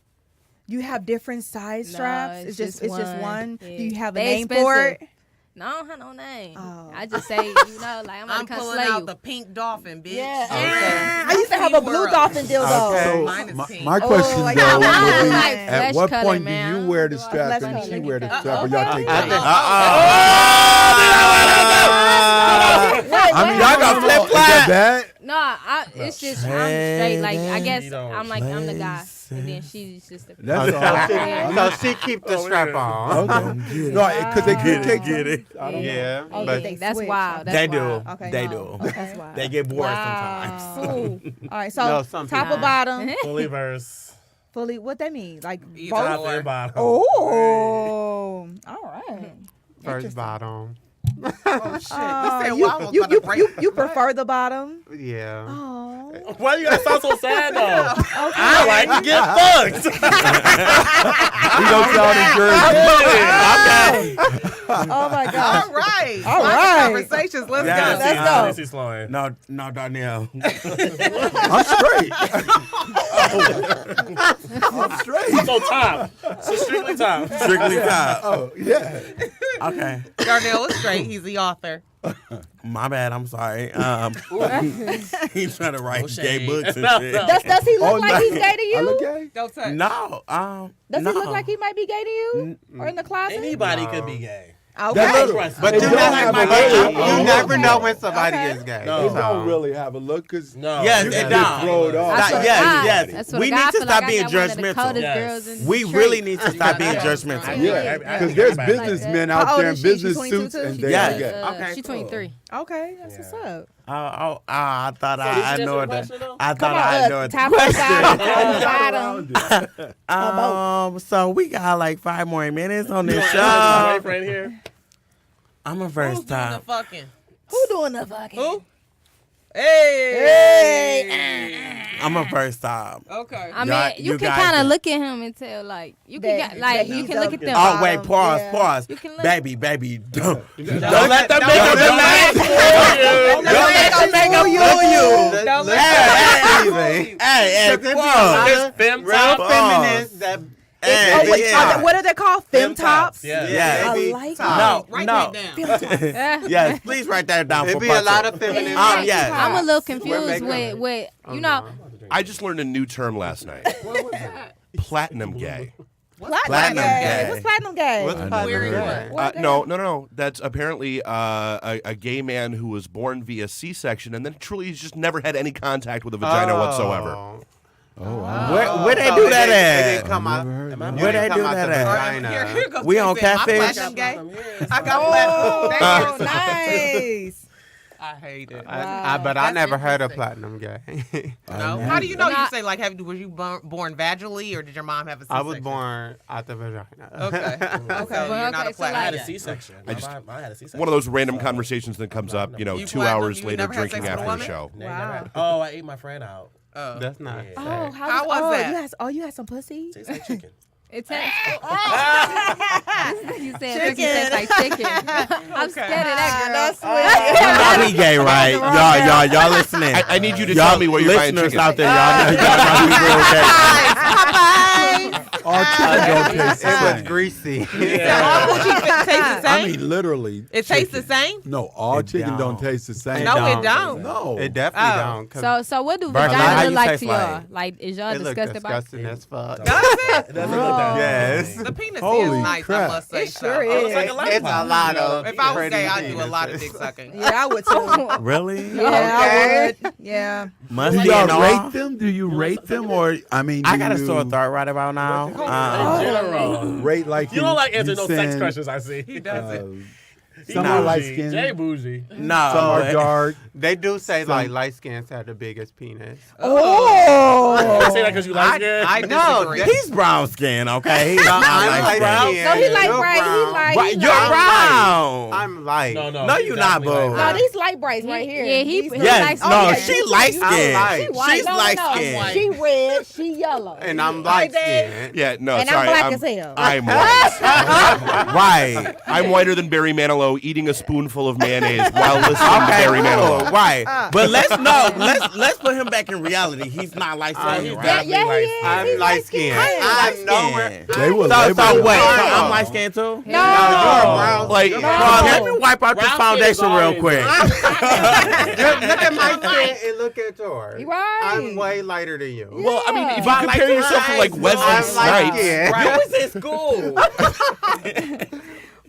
You have different size No, straps? it's It's just one. one? Yeah. Do you have a They name for it? expensive. No, I don't have no name. Oh. I just say, like, I'm I'm gonna come pulling slay out you. the pink dolphin, bitch. Yeah. Okay. I used to have a blue dolphin dildo. Okay. So Mine is my, pink. my Oh, question I though got would mine. be, Like at flesh what color, point do man. you wear the Flesh strap and color. she wear the Uh-oh. strap, or y'all take I turns? think- I mean, Y'all got is flip-flop. that bad? No, it's just I'm straight. Like I guess You don't I'm the guy, and then she's just the. That's all. So she keep the strap on. Okay. No, because they could take it. I don't know. Yeah, Oh, but they That's switch. wild. That's They do. wild. Okay, They no. do. That's wild. They get bored Wow. sometimes. Cool. All right, No, so some top people- or bottom? Fully verse. Fully, what that mean? Like Either both? Top or. and bottom. Oh, all right. first bottom. Oh, shit. You said, well, I was you, about to break. you prefer the bottom? Yeah. Oh, Why you gotta sound so sad though? okay. I like to get fucked. We don't sound encouraging. Oh my gosh. All right. All Lots of right. Conversations. Let's Yeah, go. Let's go. This is slowing. No, Darnell. I'm straight. I'm straight. So top. So strictly top. Strictly top. Oh, yeah. Okay. Darnell is straight. He's the author. My bad. I'm sorry. He's trying to write No gay shade. books and No, shit. no. Does he look Oh, like no. he's gay to I look you? gay? Don't touch. No. Does no. he look like he might be gay to you? Or in the closet? Anybody No. could be gay. Okay. But It you don't have a look. you never know when somebody Okay. is gay. No. It don't really have a look because No. Yes, you it can don't. get thrown off. I swear to yes, God, yes. I swear We God, need I to feel stop like I being got one of the judgmental. coldest Yes. girls in We Detroit. really need to stop being Yeah. judgmental. Yeah, because there's businessmen How out old there in is she? She's business 22 suits too? and they Yes. are gay. Okay, She's cool. 23. Okay, that's what's up. I thought did I you answer the ignored question, the. though? I Come thought on, I ignored the top of the question. bottom. So we got like 5 more minutes on this My show. boyfriend here. I'm a Who's first doing the time. fucking? Who doing the fucking? Who? Hey. I'm a first time. Okay. I mean, Y'all- you you can guys kind can- of look at him and tell, like, you can That- get, like, that you he's can look at the them. Oh wait, pause, Yeah. pause. You can look- Baby, don't Don't let them don't make let them them Don't let them make them fool you. Don't Hey, hey, whoa. There's femme Real top. feminists that Hey, Oh, wait, yeah. what are they called? Fem tops? Yeah. Yes. I They be like top. No, Write no. that down. Yes, please write that down It for be a lot Patrick. of feminists. Yes. I'm a little We're confused making- with you know, I just learned a new term last night. What was that? Platinum gay. Platinum gay. gay. What's platinum gay? What's platinum Wearing gay? what? No. That's apparently a gay man who was born via C-section and then truly he's just never had any contact with a vagina whatsoever. Oh, wow. Where they do that It at? didn't come out. Never heard that. Where they come do out that the at? vagina. Here goes We on Casey. I'm Catfish? platinum gay. I got platinum. Oh, Thank you. nice. I hate it. But I That's never heard of interesting. platinum gay. No. How do you know? You say like, was you born vaginally, or did your mom have a C-section? I was born out the vagina. Okay. Okay. Well, You're not okay, a so I platinum. had a like- C-section. I just- I had a C-section. One of those random conversations that comes up, you know, You 2 platinum? hours You later never had drinking sex with a after the woman? show. No, you Wow. never had- Oh, I ate my friend out. That's not. Yeah. Oh, How was that? You had some pussy? Tastes like chicken. it tastes. You said pussy tastes like chicken. I'm scared of that girl. That's You know we gay, right? Y'all listening. I need you to y'all tell me where you're buying listeners chicken. out there, y'all know we real gay. All chicken don't taste the It was same. greasy. All coochie tastes the same. I mean, literally. It tastes the chicken. same. No, all It chicken don't don't. taste the same. No, it don't. don't. No. It definitely Oh. don't. 'Cause So what do Burger, vagina how look you like taste to y'all? like? Like, is y'all it look disgusted by? disgusting as fuck. Does it? It doesn't look that Yes. The penis Holy is nice, crap. I must say. It sure so. is. It's like a lollipop. It's a lot of. If I was pretty gay, I'd do a lot of penises. dick sucking. Yeah, I would too. Really? Yeah, I would. Yeah. Must Do be y'all an rate all. them? Do you rate them, or I mean, I do got a you sore throat right about now. In general. Rate like You don't like you answering no sex send, questions, I see. He does it. Some Nah. are light Jay skinned, bougie. No. some are dark. They do say like light skins have the biggest penis. Oh. You say that because you like it? I No, disagree. He's brown skin, okay? He's not I'm like light brown. skinned. No, he like You're bright. He brown. like. Right, he you're like- brown. I'm light. No, he's you not, definitely boo. like No, these light brights right here. Yeah, he- These- he Yes, like- no, Oh, yeah, she you- light I'm skinned. light. She white. She's No, light no. skinned. She red. She yellow. And I'm light skinned. Yeah, no, And sorry. I'm black as hell. I'm white. Right. I'm whiter than Barry Manilow eating a spoonful of mayonnaise while listening to Okay, Barry cool. Manilow. Right. But let's put him back in reality. He's not light skinned, he's right? definitely Yeah, light he is. skinned. I'm light skinned. I'm nowhere. They will So label wait, it. so I'm light skinned too? No. brown. Like, Bro, let me wipe out this Brown foundation skin is real always- quick. Look at my skin and look at yours. You right. I'm way lighter than you. well, I mean, if you But compare like yourself to like eyes, Wesley I'm light Snipes, skinned. You was in school.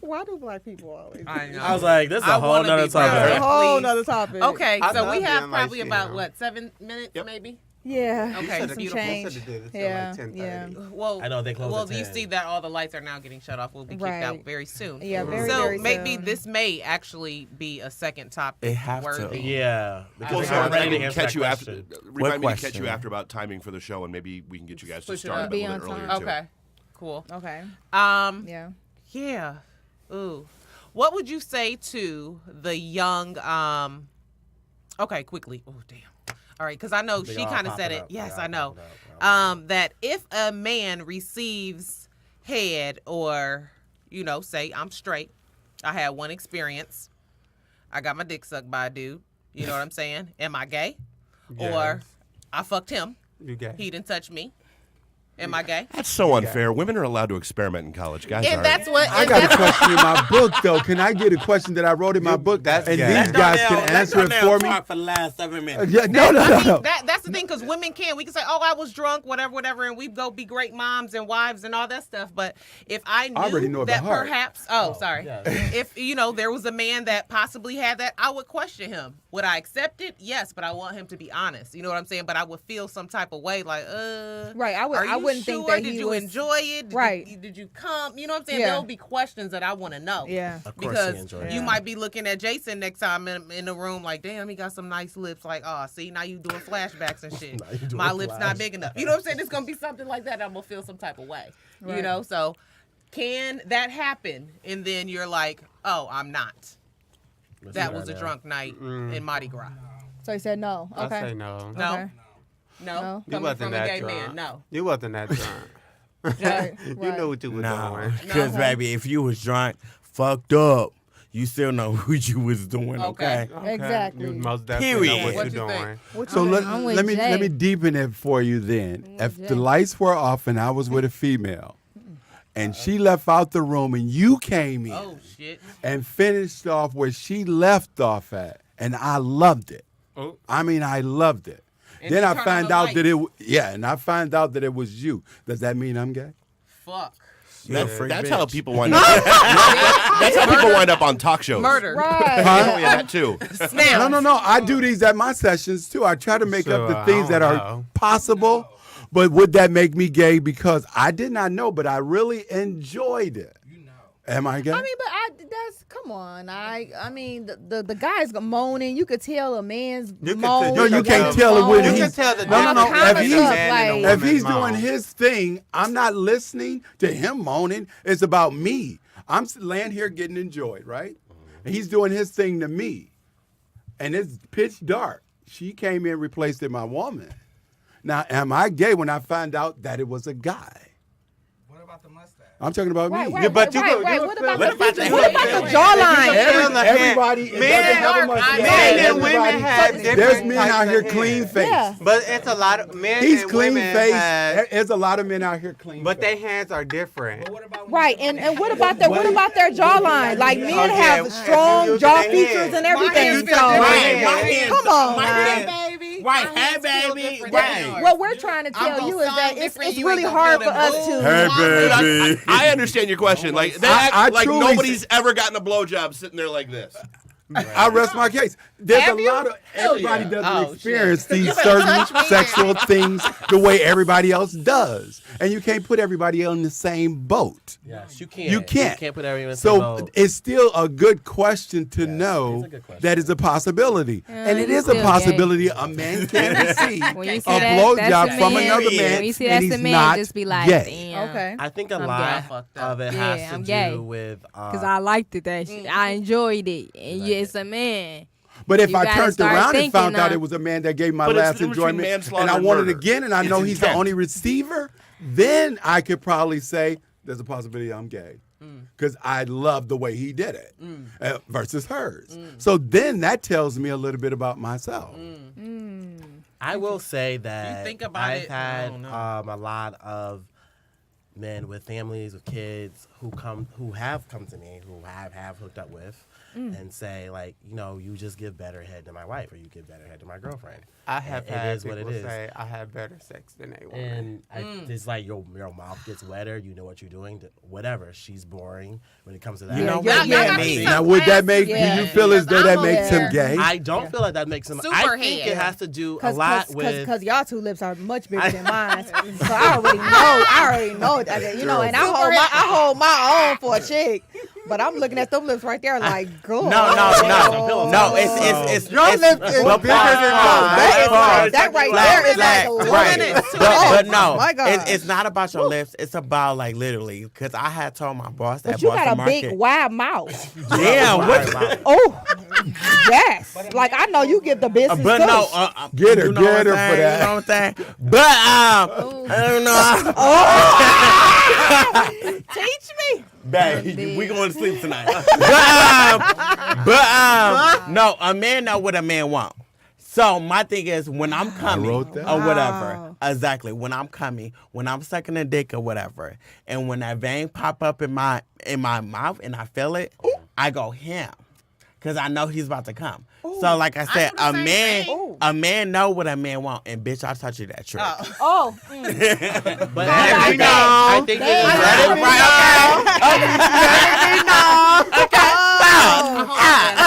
Why do black people always? I know. I was like, this is I a whole wanna nother be brown. That's a topic. whole Please. nother topic. Okay, I so love we have being probably light-skinned. about what 7 minutes maybe. Yeah. Okay, Some beautiful. change. Yeah. Yeah. Well, I know they close Well, at you 10. see that all the lights are now getting shut off. We'll be kicked out Right. very soon. Yeah. Very. So very maybe soon. this may actually be a second topic. It have to. worthy. Yeah. well, Because so I'm I ready to can answer catch that you after. question. Remind me to catch question? you after about timing for the show, and maybe we can get you guys to Push it start up. a Be little on bit earlier time. too. Okay, cool. Okay. Yeah. Yeah. Ooh. What would you say to the young? Okay, quickly. Oh, damn. All right, because I know They she all kind of pop said it it. up. Yes, They all I know. pop it up. That if a man receives head, or say I'm straight, I had one experience. I got my dick sucked by a dude. You know what I'm saying? Am I gay? Or Yes. I fucked him. You gay. He didn't touch me. Am I gay? That's so unfair. Women are allowed to experiment in college. Guys And aren't. that's what. I got a question in my book, though. Can I get a question that I wrote in my book? That's and gay. these guys can answer it for me. For the last 7 minutes. Yeah, no. That's the thing, because women can. We can say, "Oh, I was drunk," whatever, and we go be great moms and wives and all that stuff. But if I knew already know it that by heart. perhaps, sorry, if there was a man that possibly had that, I would question him. Would I accept it? Yes, but I want him to be honest. You know what I'm saying? But I would feel some type of way, like, Right. I are you wouldn't sure? think that Did he you was enjoy it? Right. Did you come? You know what I'm saying? Yeah. There'll be questions that I want to know. Yeah. Of course Because he enjoyed you it. might be looking at Jason next time in the room like, damn, he got some nice lips. Like, oh, see, now you doing flashbacks and shit. Now you doing My lips not flashbacks. big enough. You know what I'm saying? It's gonna be something like that. I'm gonna feel some type of way. You Right. know, so can that happen? And then you're like, oh, I'm not. That was a drunk night in Mardi Gras. So he said no. I Okay. say no. No, Okay. no, You coming wasn't from a that gay drunk. man. No. You wasn't that drunk. Right. You Right. knew what you were No, doing. because baby, if you was drunk, fucked up, you still know what you was doing. Okay. Exactly. You most definitely Period. know what What you're you think? doing. What So you let, think? I'm with let me Jay. let me deepen it for you then. If Jay. the lights were off and I was with a female, and she left out the room and you came in Oh shit. and finished off where she left off at, and I loved it. Oh. I mean, I loved it. And Then you I turn on find the out that lights. and I find out that it was you. Does that mean I'm gay? Fuck. That's how people wind up. That's how people wind up on talk shows. Murder. Right. Oh, yeah, that too. Now. No. I do these at my sessions too. I try to make up the Sure, things I that don't are know. possible. But would that make me gay? Because I did not know, but I really enjoyed it. Am I gay? I mean, but come on. I mean, the guy's moaning. You could tell a man's You can moan. tell- no, you you can't can tell it when You he's can tell the no. difference If between he's, a man and a if he's woman's doing moan. his thing, I'm not listening to him moaning. It's about me. I'm laying here getting enjoyed, right? And he's doing his thing to me, and it's pitch dark. She came in, replaced my woman. Now, am I gay when I find out that it was a guy? What about the mustache? I'm talking about Right, me. right, but you right, could- right. you What could about feel- the what about features? the What about hair? the jawline? Everybody Men- doesn't have a mustache. Men and Everybody- women have different There's men types out of here hair. clean face. Yeah. But it's a lot of men He's and clean women face. have- There's a lot of men out here clean but face. their hands are different. But what about when Right, you and what about their jawline? Like men yeah, have if strong you jaw use their features hand. and everything. hands So feel different. My hands- come on, my man. hands- baby. Right, My hands hey, feel baby, different right. than yours. What we're trying to I'm tell gonna you is sound that different. it's You really ain't gonna hard feel for them us to. moves. Hey, baby. I understand your question. Like that, I like truly- nobody's ever gotten a blowjob sitting there like this. I rest my case. There's Have a you? lot of everybody doesn't Oh, experience shit. these You better touch certain me sexual things the way everybody else does, and you can't put everybody on the same boat. Yes, you can't. You can't. You can't put everyone in the So same boat. it's still a good question to it's know a good question. that is a possibility, and it is a still gay. possibility a man can receive When you a see that, that's blowjob a from man. another man, When you see and that's he's a man, not just be like, gay. damn. Okay. I think a I'm lot gay. Fucked of it Yeah, has I'm to gay. do with Because I liked it, that shit. I enjoyed it. And yeah, it's a man. But if You I gotta turned start around and thinking found out of- it was a man that gave my But it's last the difference between enjoyment, manslaughter and I and wanted murder. again, and I know It's he's the intent. only receiver, then I could probably say there's a possibility I'm gay. Because I love the way he did it versus hers. So then that tells me a little bit about myself. I will say that think about I've it, I had don't know. a lot of men with families with kids who have come to me, who have hooked up with, and say like, you know, you just give better head to my wife, or you give better head to my girlfriend. I have It had is what people it is. say I have better sex than a woman. And it's like your mouth gets wetter. You know what you're doing. Whatever. She's boring when it comes to that. You know Yeah, what? yeah, Yeah, yeah. me. Now, would that make Yeah. you feel as though that I'm makes aware. him gay? I don't feel like that makes him. I Super think head. it has to do a lot with. Because y'all two lips are much bigger than mine, so I already know that, you know, and I hold my own for a chick, but I'm looking at them lips right there like, girl. No. It's Your lips is but bigger than mine. That right there is like a right. limit. But no, my God. it's not about your lips. It's about like literally, because I had told my boss that But you got a Boston big, Market. wide mouth. Yeah, what? Oh, yes. Like, I know you give the business But too. no, Get her, you know get what her I'm for saying? that. You know what I'm saying? But I don't know. Teach me. Babe, we going to sleep tonight. No, a man know what a man want. So my thing is when I'm coming wrote that. or whatever, Wow. exactly. When I'm coming, when I'm sucking a dick or whatever, and when that vein pop up in my mouth and I feel it, I go ham, cause I know he's about to come. So like I said, do the same thing. a man know what a man want, and bitch, I'll touch you that trick. Oh, But I think it is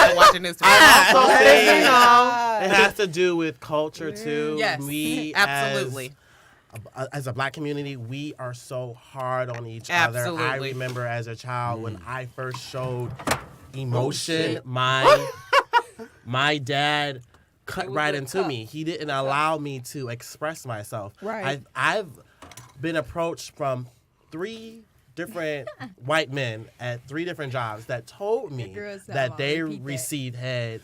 I'm watching this. it has to do with culture too. Yes, We absolutely. As a black community, we are so hard on each other. I Absolutely. remember as a child when I first showed emotion, my dad cut right into me. He didn't allow me to express myself. Right. I've been approached from 3 different white men at 3 different jobs that told me girls said, that "Mom, they repeat that." received head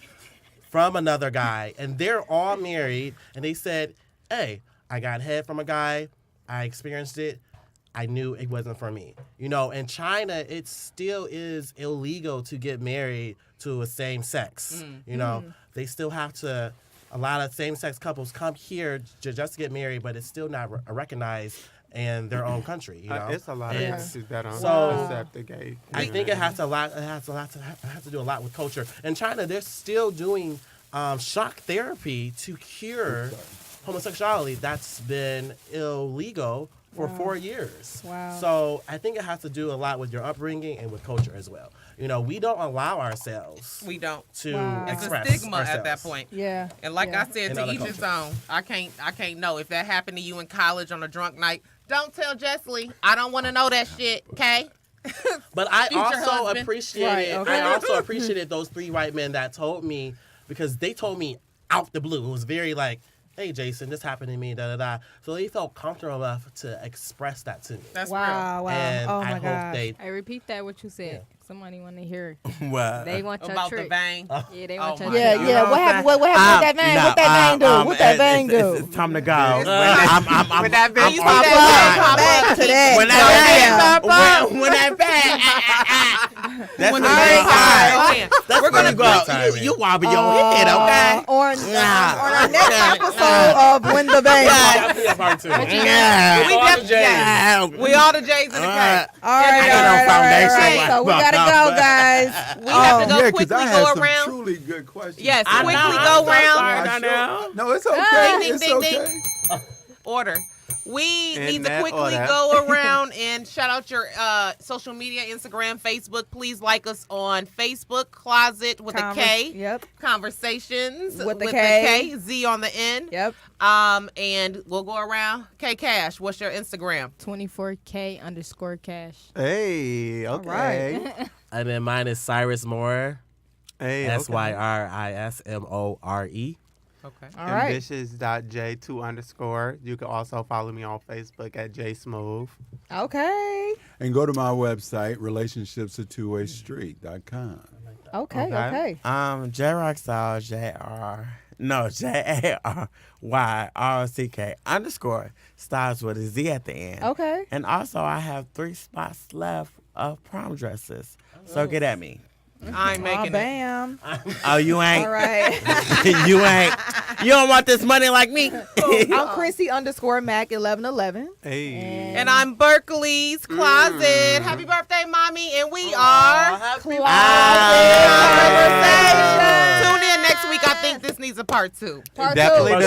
from another guy, and they're all married, and they said, hey, I got head from a guy, I experienced it, I knew it wasn't for me. You know, in China, it still is illegal to get married to a same sex. You know, they still have to, a lot of same-sex couples come here just to get married, but it's still not recognized in their own country. You know, It's a lot of And countries that don't so- accept the gay. I think it has to do a lot with culture. In China, they're still doing shock therapy to cure homosexuality. That's been illegal for 4 years. Wow. So I think it has to do a lot with your upbringing and with culture as well. You know, we don't allow ourselves We don't. to Wow. It's a express stigma ourselves. at that point. yeah. And like yeah. I said, In to other each his cultures. own. I can't know if that happened to you in college on a drunk night. Don't tell Jessley. I don't want to know that shit. Okay. But I Future also husband. appreciated. Right, okay. I also appreciated those 3 white men that told me, because they told me out the blue. It was very like, "Hey, Jason, this happened to me." Da da da. So they felt comfortable enough to express that to me. That's Wow. Wow. And oh I my hope God. they. Hey, repeat that what you said. Somebody want to hear. What? They want real. your About trick. the vein. Yeah, they Oh want your my trick. Yeah, God. yeah. What happened? What happened with that vein? What that vein do? What that vein do? It's time to go. With that vein You pop see up. that Back to that. When that bang, that's when We're gonna gonna go. You wobble your head, okay? On Yeah. our next episode of When the Vein Pops. Yeah. We all the J's in the K. All right, I got no all right. foundation. So we gotta go, guys. We have to go yeah, quickly I had go some around. truly good questions. Yes, I quickly know, go I'm so around. sorry. No. No, it's okay. Ding, It's ding, ding, okay. Order. We In need to that quickly order. go around and shout out your social media, Instagram, Facebook. Please like us on Facebook, Closet with a K. Yep. Conversations With the a K. K, Z on the end. Yep. And we'll go around. K Cash, what's your Instagram? 24K_cash. Hey, okay. right. And then mine is Cyrus Moore. Hey, okay. SYRISMORE. Okay. All right. Ambitious.j2_. You can also follow me on Facebook at jsmooth. Okay. And go to my website, relationshipsatwowaystreet.com. Okay. Okay. Okay. JRockStyle, JARYROCK_ styles with a Z at the end. Okay. And also, I have 3 spots left of prom dresses. So get at me. I ain't Oh, making it. bam. Oh, you ain't? All right. You ain't? You don't want this money like me? I'm Chrissy_Mac1111. Hey. And I'm Berkeley's Closet. Happy birthday, Mommy. And we are Closet Conversation. Tune in next week. I think this needs a part 2. Part Definitely two.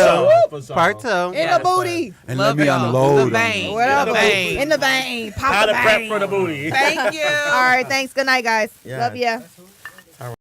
do. Part 2. In Yes, the booty. And Love let me y'all. unload The on vein. them. Whatever. vein. In the vein. Pop How the to prep vein. for the booty. Thank you. All right. Thanks. Good night, guys. Yeah. Love ya.